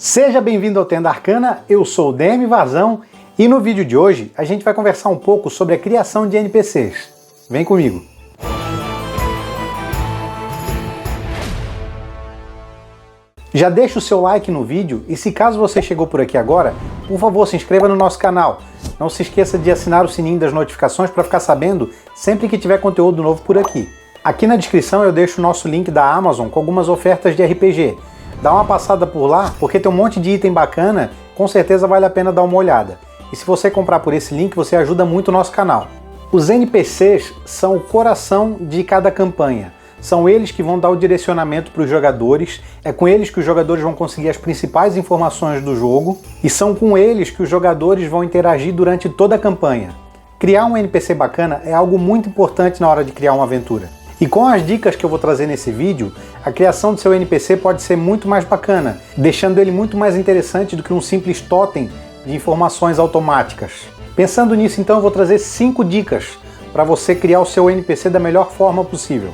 Seja bem-vindo ao Tenda Arcana, eu sou o DM Vazão e no vídeo de hoje a gente vai conversar um pouco sobre a criação de NPCs. Vem comigo! Já deixa o seu like no vídeo e se caso você chegou por aqui agora, por favor se inscreva no nosso canal. Não se esqueça de assinar o sininho das notificações para ficar sabendo sempre que tiver conteúdo novo por aqui. Aqui na descrição eu deixo o nosso link da Amazon com algumas ofertas de RPG. Dá uma passada por lá, porque tem um monte de item bacana, com certeza vale a pena dar uma olhada. E se você comprar por esse link, você ajuda muito o nosso canal. Os NPCs são o coração de cada campanha. São eles que vão dar o direcionamento para os jogadores, é com eles que os jogadores vão conseguir as principais informações do jogo, e são com eles que os jogadores vão interagir durante toda a campanha. Criar um NPC bacana é algo muito importante na hora de criar uma aventura. E com as dicas que eu vou trazer nesse vídeo, a criação do seu NPC pode ser muito mais bacana, deixando ele muito mais interessante do que um simples totem de informações automáticas. Pensando nisso, então, eu vou trazer 5 dicas para você criar o seu NPC da melhor forma possível.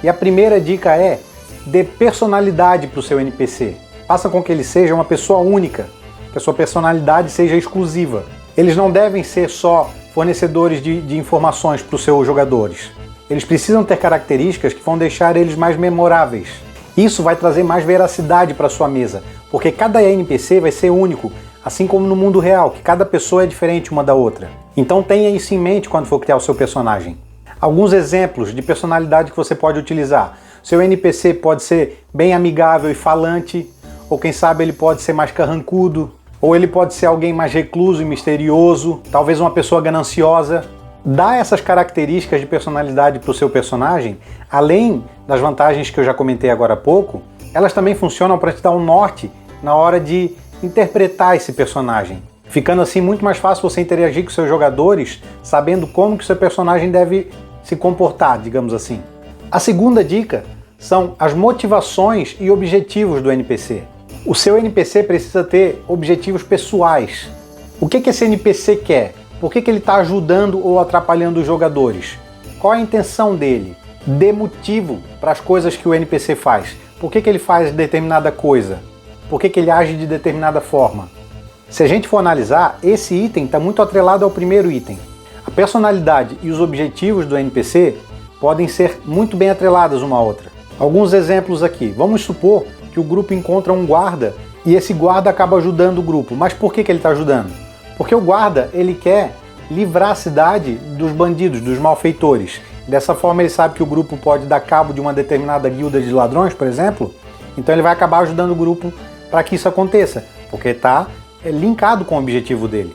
E a primeira dica é: dê personalidade para o seu NPC. Faça com que ele seja uma pessoa única, que a sua personalidade seja exclusiva. Eles não devem ser só fornecedores de informações para os seus jogadores. Eles precisam ter características que vão deixar eles mais memoráveis. Isso vai trazer mais veracidade para sua mesa, porque cada NPC vai ser único, assim como no mundo real, que cada pessoa é diferente uma da outra. Então tenha isso em mente quando for criar o seu personagem. Alguns exemplos de personalidade que você pode utilizar. Seu NPC pode ser bem amigável e falante, ou quem sabe ele pode ser mais carrancudo, ou ele pode ser alguém mais recluso e misterioso, talvez uma pessoa gananciosa. Dá essas características de personalidade para o seu personagem, além das vantagens que eu já comentei agora há pouco, elas também funcionam para te dar um norte na hora de interpretar esse personagem. Ficando assim muito mais fácil você interagir com seus jogadores, sabendo como que o seu personagem deve se comportar, digamos assim. A segunda dica são as motivações e objetivos do NPC. O seu NPC precisa ter objetivos pessoais. O que esse NPC quer? Por que ele está ajudando ou atrapalhando os jogadores? Qual a intenção dele? Dê motivo para as coisas que o NPC faz. Por que ele faz determinada coisa? Por que ele age de determinada forma? Se a gente for analisar, esse item está muito atrelado ao primeiro item. A personalidade e os objetivos do NPC podem ser muito bem atreladas uma à outra. Alguns exemplos aqui. Vamos supor que o grupo encontra um guarda e esse guarda acaba ajudando o grupo. Mas por que ele está ajudando? Porque o guarda, ele quer livrar a cidade dos bandidos, dos malfeitores. Dessa forma ele sabe que o grupo pode dar cabo de uma determinada guilda de ladrões, por exemplo. Então ele vai acabar ajudando o grupo para que isso aconteça, porque está linkado com o objetivo dele.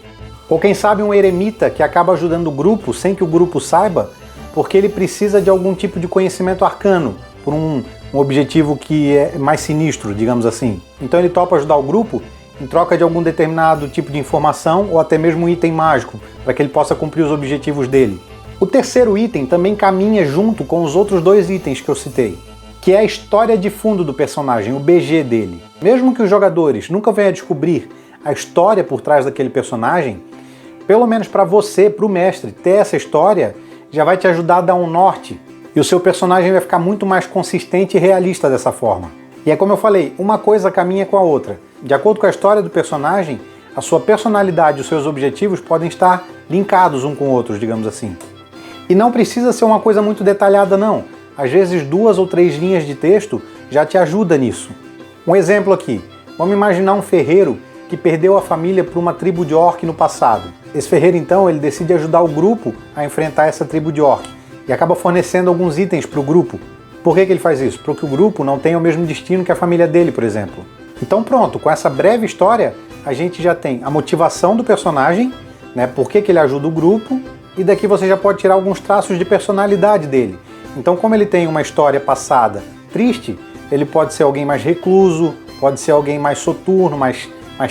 Ou quem sabe um eremita que acaba ajudando o grupo sem que o grupo saiba, porque ele precisa de algum tipo de conhecimento arcano, por um objetivo que é mais sinistro, digamos assim. Então ele topa ajudar o grupo em troca de algum determinado tipo de informação ou até mesmo um item mágico, para que ele possa cumprir os objetivos dele. O terceiro item também caminha junto com os outros 2 itens que eu citei, que é a história de fundo do personagem, o BG dele. Mesmo que os jogadores nunca venham a descobrir a história por trás daquele personagem, pelo menos para você, para o mestre, ter essa história já vai te ajudar a dar um norte, e o seu personagem vai ficar muito mais consistente e realista dessa forma. E é como eu falei, uma coisa caminha com a outra. De acordo com a história do personagem, a sua personalidade e os seus objetivos podem estar linkados um com outros, digamos assim. E não precisa ser uma coisa muito detalhada não. Às vezes 2 ou 3 linhas de texto já te ajuda nisso. Um exemplo aqui. Vamos imaginar um ferreiro que perdeu a família para uma tribo de orc no passado. Esse ferreiro então ele decide ajudar o grupo a enfrentar essa tribo de orc e acaba fornecendo alguns itens para o grupo. Por que ele faz isso? Porque o grupo não tem o mesmo destino que a família dele, por exemplo. Então pronto, com essa breve história, a gente já tem a motivação do personagem, né, por que ele ajuda o grupo, e daqui você já pode tirar alguns traços de personalidade dele. Então como ele tem uma história passada triste, ele pode ser alguém mais recluso, pode ser alguém mais soturno, mais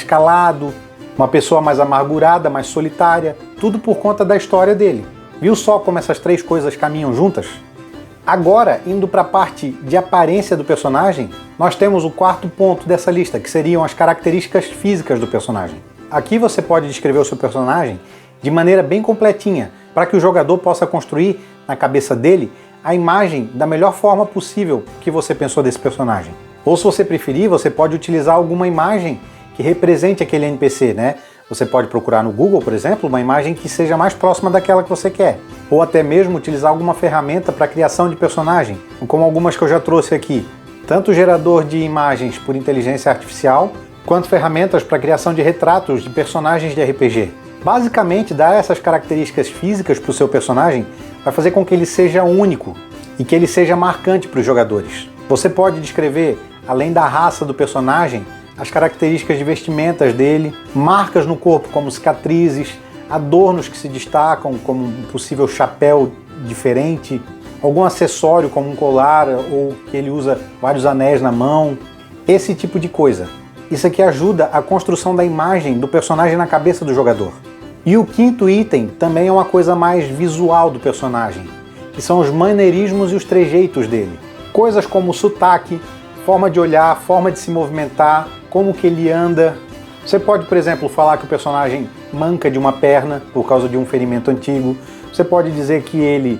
calado, uma pessoa mais amargurada, mais solitária, tudo por conta da história dele. Viu só como essas 3 coisas caminham juntas? Agora, indo para a parte de aparência do personagem, nós temos o 4º ponto dessa lista, que seriam as características físicas do personagem. Aqui você pode descrever o seu personagem de maneira bem completinha, para que o jogador possa construir na cabeça dele a imagem da melhor forma possível que você pensou desse personagem. Ou se você preferir, você pode utilizar alguma imagem que represente aquele NPC, né? Você pode procurar no Google, por exemplo, uma imagem que seja mais próxima daquela que você quer. Ou até mesmo utilizar alguma ferramenta para criação de personagem, como algumas que eu já trouxe aqui. Tanto o gerador de imagens por inteligência artificial, quanto ferramentas para criação de retratos de personagens de RPG. Basicamente, dar essas características físicas para o seu personagem vai fazer com que ele seja único e que ele seja marcante para os jogadores. Você pode descrever, além da raça do personagem, as características de vestimentas dele, marcas no corpo como cicatrizes, adornos que se destacam como um possível chapéu diferente, algum acessório como um colar ou que ele usa vários anéis na mão, esse tipo de coisa. Isso aqui ajuda a construção da imagem do personagem na cabeça do jogador. E o quinto item também é uma coisa mais visual do personagem, que são os maneirismos e os trejeitos dele. Coisas como o sotaque, forma de olhar, forma de se movimentar, como que ele anda. Você pode, por exemplo, falar que o personagem manca de uma perna por causa de um ferimento antigo. Você pode dizer que ele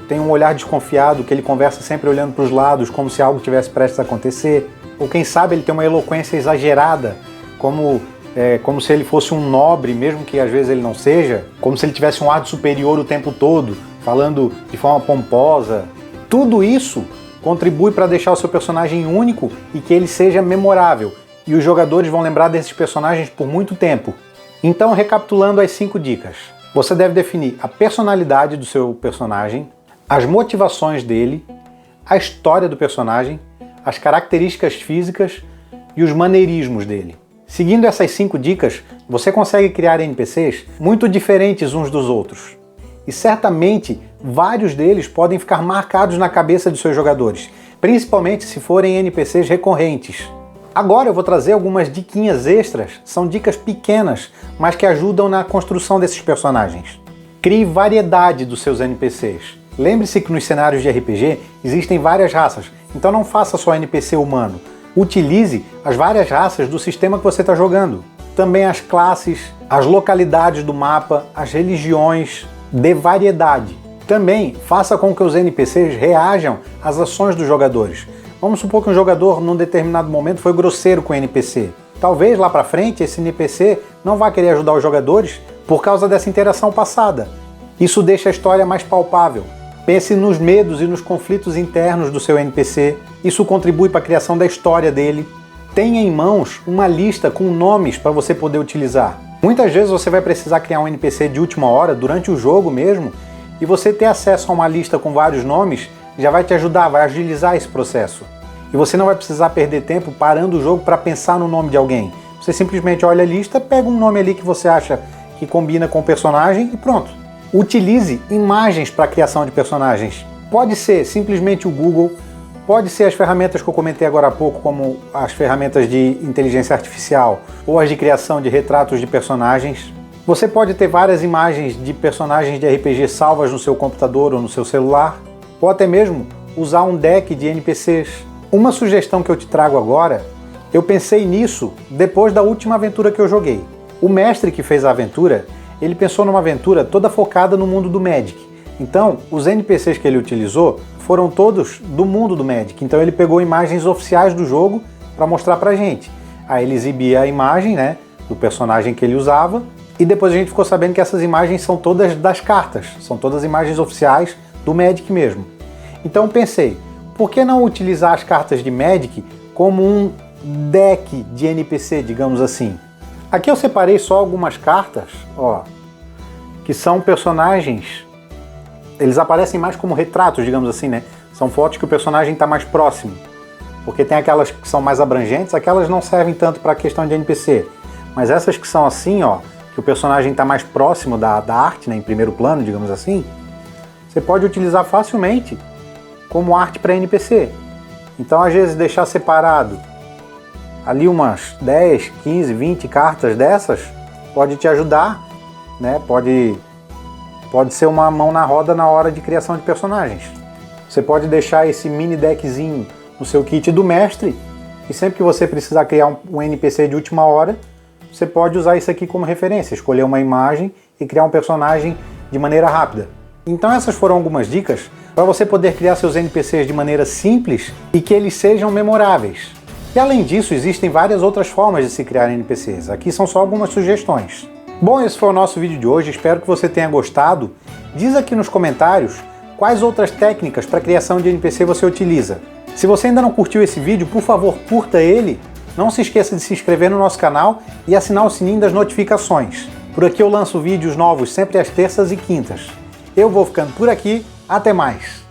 tem um olhar desconfiado, que ele conversa sempre olhando para os lados, como se algo tivesse prestes a acontecer. Ou quem sabe ele tem uma eloquência exagerada, como se ele fosse um nobre, mesmo que às vezes ele não seja, como se ele tivesse um ar de superior o tempo todo, falando de forma pomposa. Tudo isso contribui para deixar o seu personagem único e que ele seja memorável, e os jogadores vão lembrar desses personagens por muito tempo. Então, recapitulando as 5 dicas. Você deve definir a personalidade do seu personagem, as motivações dele, a história do personagem, as características físicas e os maneirismos dele. Seguindo essas 5 dicas, você consegue criar NPCs muito diferentes uns dos outros. E certamente, vários deles podem ficar marcados na cabeça de seus jogadores, principalmente se forem NPCs recorrentes. Agora eu vou trazer algumas diquinhas extras, são dicas pequenas, mas que ajudam na construção desses personagens. Crie variedade dos seus NPCs. Lembre-se que nos cenários de RPG existem várias raças, então não faça só NPC humano. Utilize as várias raças do sistema que você está jogando. Também as classes, as localidades do mapa, as religiões, dê variedade. Também faça com que os NPCs reajam às ações dos jogadores. Vamos supor que um jogador, num determinado momento, foi grosseiro com o NPC. Talvez lá para frente esse NPC não vá querer ajudar os jogadores por causa dessa interação passada. Isso deixa a história mais palpável. Pense nos medos e nos conflitos internos do seu NPC. Isso contribui para a criação da história dele. Tenha em mãos uma lista com nomes para você poder utilizar. Muitas vezes você vai precisar criar um NPC de última hora, durante o jogo mesmo, e você ter acesso a uma lista com vários nomes já vai te ajudar, vai agilizar esse processo. E você não vai precisar perder tempo parando o jogo para pensar no nome de alguém. Você simplesmente olha a lista, pega um nome ali que você acha que combina com o personagem e pronto. Utilize imagens para a criação de personagens. Pode ser simplesmente o Google, pode ser as ferramentas que eu comentei agora há pouco, como as ferramentas de inteligência artificial ou as de criação de retratos de personagens. Você pode ter várias imagens de personagens de RPG salvas no seu computador ou no seu celular, ou até mesmo usar um deck de NPCs. Uma sugestão que eu te trago agora, eu pensei nisso depois da última aventura que eu joguei. O mestre que fez a aventura, ele pensou numa aventura toda focada no mundo do Magic. Então, os NPCs que ele utilizou foram todos do mundo do Magic. Então ele pegou imagens oficiais do jogo para mostrar pra gente. Aí ele exibia a imagem, né, do personagem que ele usava, e depois a gente ficou sabendo que essas imagens são todas das cartas, são todas imagens oficiais do Magic mesmo. Então pensei, por que não utilizar as cartas de Magic como um deck de NPC, digamos assim? Aqui eu separei só algumas cartas, ó, que são personagens, eles aparecem mais como retratos, digamos assim, né? São fotos que o personagem está mais próximo. Porque tem aquelas que são mais abrangentes, aquelas não servem tanto para a questão de NPC. Mas essas que são assim, ó, que o personagem está mais próximo da arte, né, em primeiro plano, digamos assim, você pode utilizar facilmente como arte para NPC. Então, às vezes, deixar separado ali umas 10, 15, 20 cartas dessas pode te ajudar, né? Pode ser uma mão na roda na hora de criação de personagens. Você pode deixar esse mini deckzinho no seu kit do mestre e sempre que você precisar criar um NPC de última hora, você pode usar isso aqui como referência, escolher uma imagem e criar um personagem de maneira rápida. Então essas foram algumas dicas para você poder criar seus NPCs de maneira simples e que eles sejam memoráveis. E além disso, existem várias outras formas de se criar NPCs. Aqui são só algumas sugestões. Bom, esse foi o nosso vídeo de hoje, espero que você tenha gostado. Diz aqui nos comentários quais outras técnicas para criação de NPC você utiliza. Se você ainda não curtiu esse vídeo, por favor, curta ele. Não se esqueça de se inscrever no nosso canal e assinar o sininho das notificações. Por aqui eu lanço vídeos novos sempre às terças e quintas. Eu vou ficando por aqui, até mais!